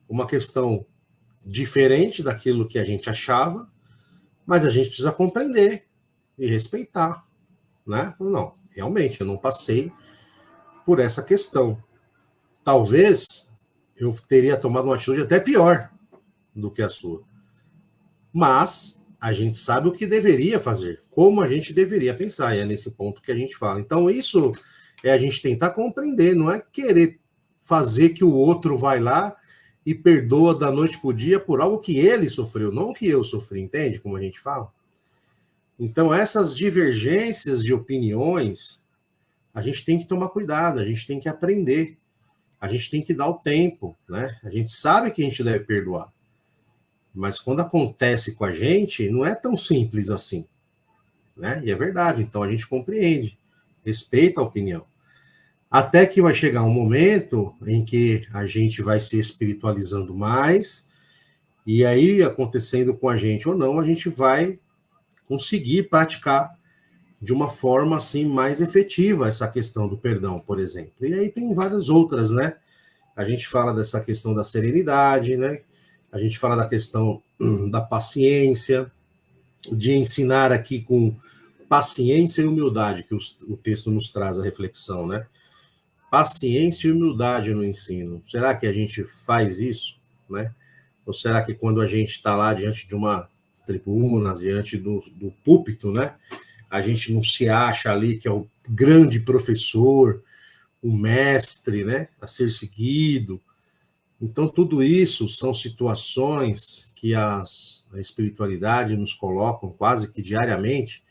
C: uma questão diferente daquilo que a gente achava, mas a gente precisa compreender e respeitar, né? Não, realmente, eu não passei por essa questão. Talvez eu teria tomado uma atitude até pior do que a sua. Mas a gente sabe o que deveria fazer, como a gente deveria pensar, e é nesse ponto que a gente fala. Então, isso é a gente tentar compreender, não é querer fazer que o outro vai lá e perdoa da noite para o dia por algo que ele sofreu, não o que eu sofri, entende? Como a gente fala. Então, essas divergências de opiniões, a gente tem que tomar cuidado, a gente tem que aprender, a gente tem que dar o tempo, né? A gente sabe que a gente deve perdoar, mas quando acontece com a gente, não é tão simples assim, né? E é verdade, então a gente compreende, respeita a opinião. Até que vai chegar um momento em que a gente vai se espiritualizando mais, e aí, acontecendo com a gente ou não, a gente vai conseguir praticar de uma forma assim mais efetiva essa questão do perdão, por exemplo. E aí tem várias outras, né? A gente fala dessa questão da serenidade, né? A gente fala da questão da paciência, de ensinar aqui com paciência e humildade, que o texto nos traz a reflexão, né? Paciência e humildade no ensino. Será que a gente faz isso, né? Ou será que quando a gente está lá diante de uma tribuna, diante do púlpito, né? A gente não se acha ali que é o grande professor, o mestre, né? A ser seguido. Então, tudo isso são situações que a espiritualidade nos colocam quase que diariamente,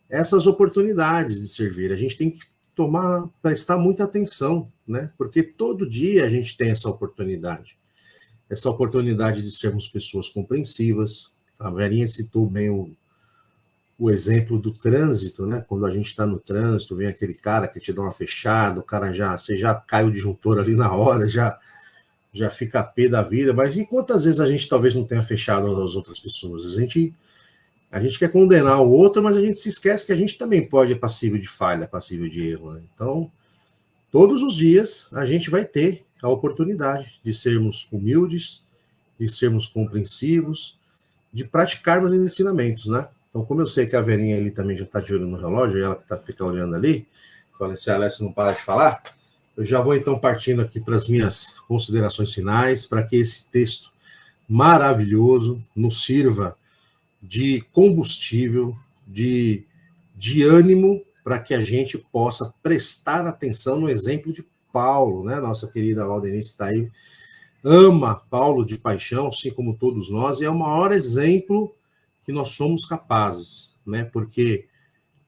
C: essas oportunidades de servir. A gente tem que prestar muita atenção, né? Porque todo dia a gente tem essa oportunidade de sermos pessoas compreensivas. A Verinha citou bem o exemplo do trânsito, né? Quando a gente está no trânsito, vem aquele cara que te dá uma fechada, o cara você já cai o disjuntor ali na hora, já fica a pé da vida. Mas e quantas vezes a gente talvez não tenha fechado as outras pessoas? A gente quer condenar o outro, mas a gente se esquece que a gente também pode ser passível de falha, passível de erro, né? Então, todos os dias a gente vai ter a oportunidade de sermos humildes, de sermos compreensivos, de praticarmos os ensinamentos, né? Então, como eu sei que a Verinha ali também já está de olho no relógio, e ela que fica olhando ali, falei, se a Alessia não para de falar, eu já vou então partindo aqui para as minhas considerações finais, para que esse texto maravilhoso nos sirva de combustível, de ânimo, para que a gente possa prestar atenção no exemplo de Paulo, né? Nossa querida Valdenice está aí, ama Paulo de paixão, assim como todos nós, e é o maior exemplo que nós somos capazes, né? Porque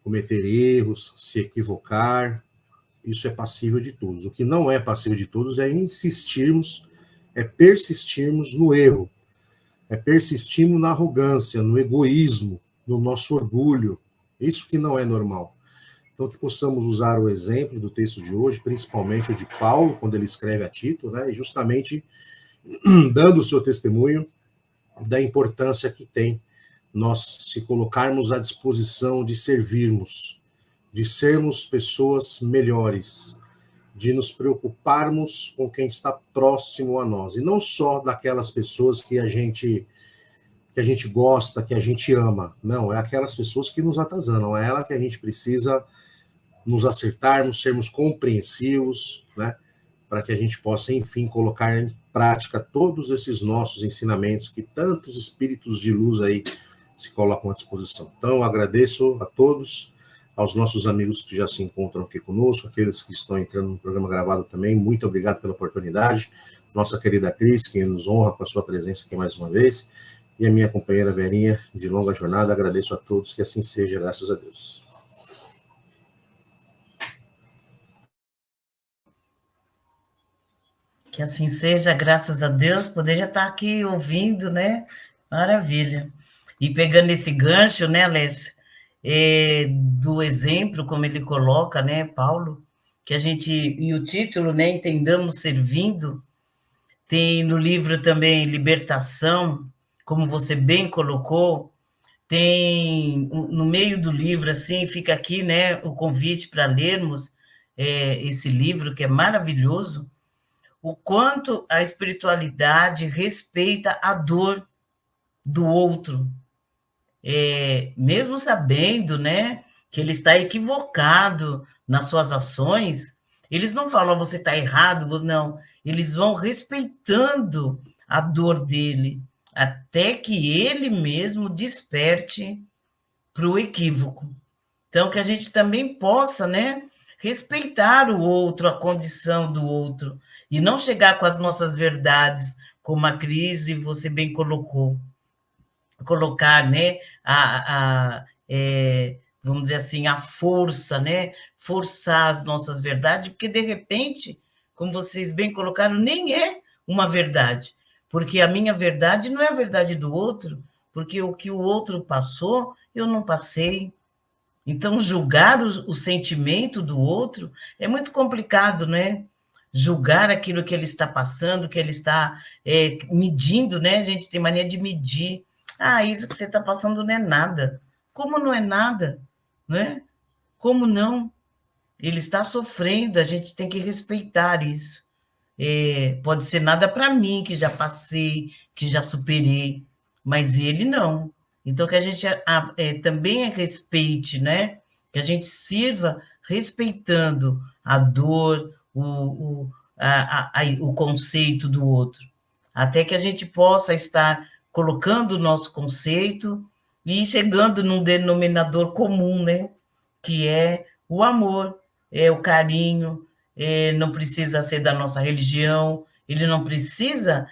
C: cometer erros, se equivocar, isso é passível de todos. O que não é passível de todos é insistirmos, é persistirmos no erro, é persistirmos na arrogância, no egoísmo, no nosso orgulho. Isso que não é normal. Então, que possamos usar o exemplo do texto de hoje, principalmente o de Paulo, quando ele escreve a Tito, né? E justamente dando o seu testemunho da importância que tem nós se colocarmos à disposição de servirmos, de sermos pessoas melhores, de nos preocuparmos com quem está próximo a nós, e não só daquelas pessoas que a gente gosta, que a gente ama, não, é aquelas pessoas que nos atazanam, é ela que a gente precisa nos acertarmos, sermos compreensivos, né, para que a gente possa, enfim, colocar em prática todos esses nossos ensinamentos que tantos espíritos de luz aí se colocam à disposição. Então, eu agradeço a todos, aos nossos amigos que já se encontram aqui conosco, aqueles que estão entrando no programa gravado também, muito obrigado pela oportunidade. Nossa querida Cris, que nos honra com a sua presença aqui mais uma vez, e a minha companheira Verinha, de longa jornada, agradeço a todos, que assim seja, graças a Deus.
B: Que assim seja, graças a Deus, poderia estar aqui ouvindo, né? Maravilha. E pegando esse gancho, né, Alessio? do exemplo, como ele coloca, né, Paulo, que a gente, e o título, né, Entendamos Servindo, tem no livro também Libertação, como você bem colocou, tem no meio do livro, assim, fica aqui, né, o convite para lermos esse livro, que é maravilhoso, o quanto a espiritualidade respeita a dor do outro, mesmo sabendo, né, que ele está equivocado nas suas ações, eles não falam, você está errado, não, eles vão respeitando a dor dele, até que ele mesmo desperte para o equívoco. Então, que a gente também possa, né, respeitar o outro, a condição do outro, e não chegar com as nossas verdades, como a Cris, você bem colocou, colocar, né, vamos dizer assim, a força, né, forçar as nossas verdades, porque, de repente, como vocês bem colocaram, nem é uma verdade, porque a minha verdade não é a verdade do outro, porque o que o outro passou, eu não passei. Então, julgar o sentimento do outro é muito complicado, né? Julgar aquilo que ele está passando, que ele está medindo, né? A gente tem mania de medir. Ah, isso que você está passando não é nada. Como não é nada? Né? Como não? Ele está sofrendo, a gente tem que respeitar isso. Pode ser nada para mim, que já passei, que já superei, mas ele não. Então, que a gente também respeite, né? Que a gente sirva respeitando a dor, o conceito do outro, até que a gente possa estar colocando o nosso conceito e chegando num denominador comum, né? Que é o amor, é o carinho, não precisa ser da nossa religião, ele não precisa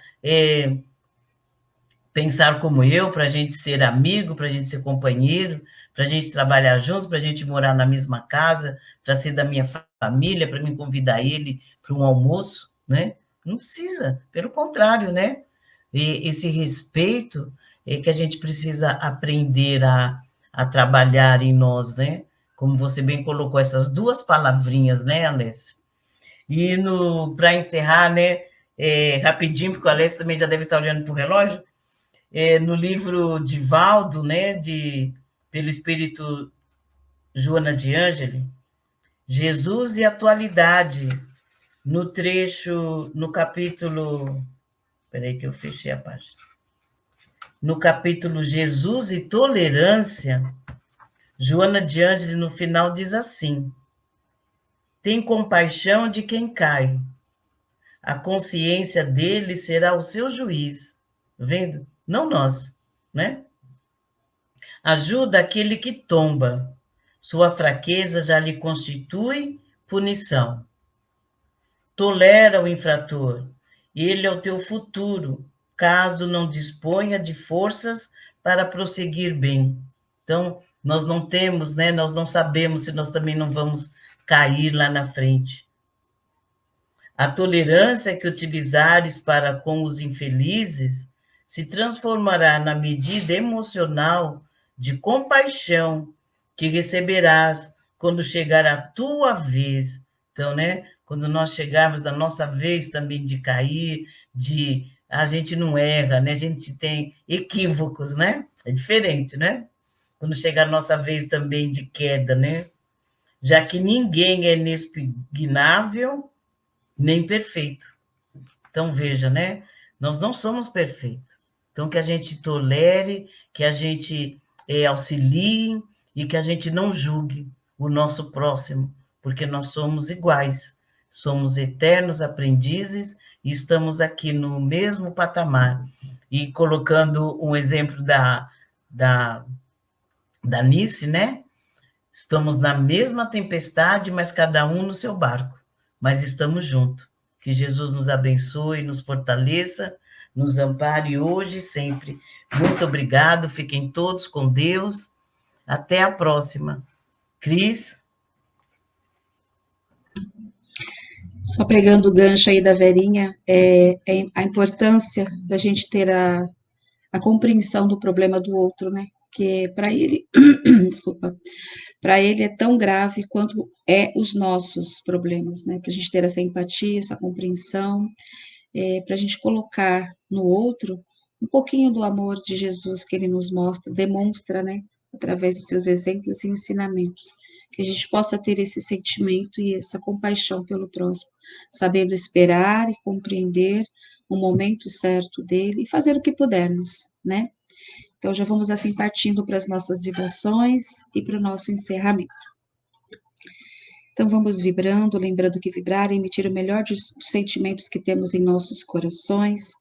B: pensar como eu, para a gente ser amigo, para a gente ser companheiro, para a gente trabalhar junto, para a gente morar na mesma casa, para ser da minha família, para me convidar ele para um almoço, né? Não precisa, pelo contrário, né? E esse respeito é que a gente precisa aprender a trabalhar em nós, né? Como você bem colocou, essas duas palavrinhas, né, Alessio? E para encerrar, né, rapidinho, porque o Alessio também já deve estar olhando para o relógio, no livro de Valdo, né, pelo Espírito Joana de Ângeli, Jesus e Atualidade, no trecho, no capítulo... Espera que eu fechei a página. No capítulo Jesus e Tolerância, Joana de Ângeli, no final, diz assim: tem compaixão de quem cai. A consciência dele será o seu juiz. Vendo? Não nós, né? Ajuda aquele que tomba. Sua fraqueza já lhe constitui punição. Tolera o infrator. Ele é o teu futuro, caso não disponha de forças para prosseguir bem. Então, nós não temos, né? Nós não sabemos se nós também não vamos cair lá na frente. A tolerância que utilizares para com os infelizes se transformará na medida emocional de compaixão que receberás quando chegar a tua vez. Então, né? Quando nós chegarmos da nossa vez também de cair, a gente não erra, né? A gente tem equívocos, né? É diferente, né? Quando chegar a nossa vez também de queda, né? Já que ninguém é inexpugnável nem perfeito. Então, veja, né? Nós não somos perfeitos. Então, que a gente tolere, que a gente auxilie e que a gente não julgue o nosso próximo, porque nós somos iguais, somos eternos aprendizes e estamos aqui no mesmo patamar. E colocando um exemplo da Nice, né? Estamos na mesma tempestade, mas cada um no seu barco, mas estamos juntos. Que Jesus nos abençoe, nos fortaleça, nos ampare hoje e sempre. Muito obrigado, fiquem todos com Deus. Até a próxima. Cris?
D: Só pegando o gancho aí da Verinha, a importância da gente ter a compreensão do problema do outro, né? porque para ele, desculpa, para ele é tão grave quanto é os nossos problemas, né? Para a gente ter essa empatia, essa compreensão, para a gente colocar no outro um pouquinho do amor de Jesus que ele nos mostra, demonstra, né? Através dos seus exemplos e ensinamentos, que a gente possa ter esse sentimento e essa compaixão pelo próximo, sabendo esperar e compreender o momento certo dele e fazer o que pudermos, né? Então, já vamos assim partindo para as nossas vibrações e para o nosso encerramento. Então, vamos vibrando, lembrando que vibrar é emitir o melhor dos sentimentos que temos em nossos corações.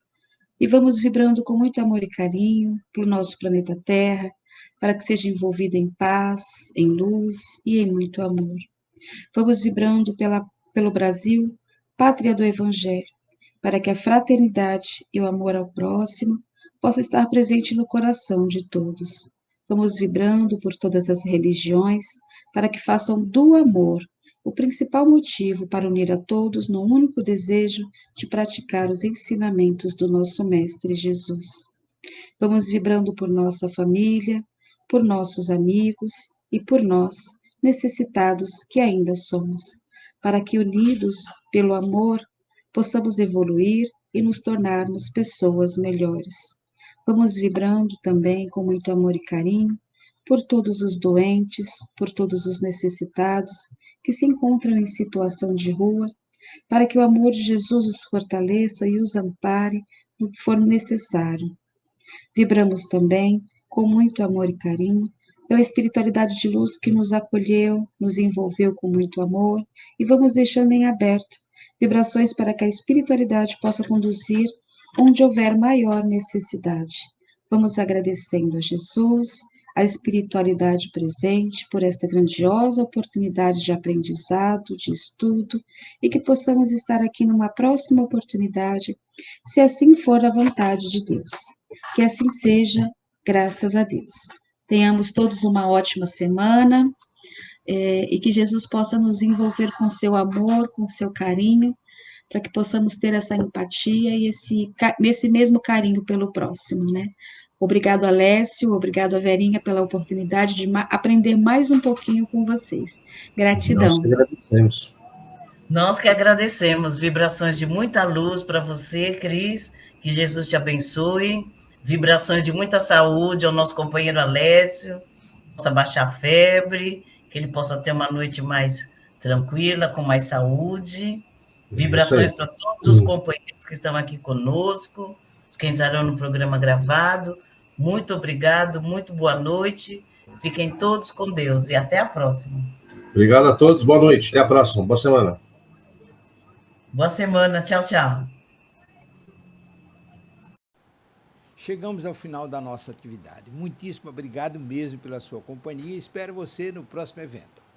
D: E vamos vibrando com muito amor e carinho para o nosso planeta Terra, para que seja envolvido em paz, em luz e em muito amor. Vamos vibrando pelo Brasil, pátria do Evangelho, para que a fraternidade e o amor ao próximo possa estar presente no coração de todos. Vamos vibrando por todas as religiões, para que façam do amor o principal motivo para unir a todos no único desejo de praticar os ensinamentos do nosso Mestre Jesus. Vamos vibrando por nossa família, por nossos amigos e por nós, necessitados que ainda somos, para que, unidos pelo amor, possamos evoluir e nos tornarmos pessoas melhores. Vamos vibrando também com muito amor e carinho por todos os doentes, por todos os necessitados que se encontram em situação de rua, para que o amor de Jesus os fortaleça e os ampare no que for necessário. Vibramos também com muito amor e carinho pela espiritualidade de luz que nos acolheu, nos envolveu com muito amor e vamos deixando em aberto vibrações para que a espiritualidade possa conduzir onde houver maior necessidade. Vamos agradecendo a Jesus, a espiritualidade presente por esta grandiosa oportunidade de aprendizado, de estudo e que possamos estar aqui numa próxima oportunidade, se assim for a vontade de Deus. Que assim seja, graças a Deus. Tenhamos todos uma ótima semana e que Jesus possa nos envolver com seu amor, com seu carinho, para que possamos ter essa empatia e esse mesmo carinho pelo próximo, né? Obrigado, Alessio, obrigado a Verinha pela oportunidade de aprender mais um pouquinho com vocês.
C: Nós
D: Gratidão.
C: que agradecemos.
B: Nós que agradecemos. Vibrações de muita luz para você, Cris. Que Jesus te abençoe. Vibrações de muita saúde ao nosso companheiro Alessio. Possa baixar a febre, que ele possa ter uma noite mais tranquila, com mais saúde. Vibrações para todos os companheiros que estão aqui conosco, os que entrarão no programa gravado. Muito obrigado, muito boa noite. Fiquem todos com Deus e até a próxima.
C: Obrigado a todos, boa noite, até a próxima, boa semana.
B: Boa semana, tchau, tchau.
A: Chegamos ao final da nossa atividade. Muitíssimo obrigado mesmo pela sua companhia e espero você no próximo evento.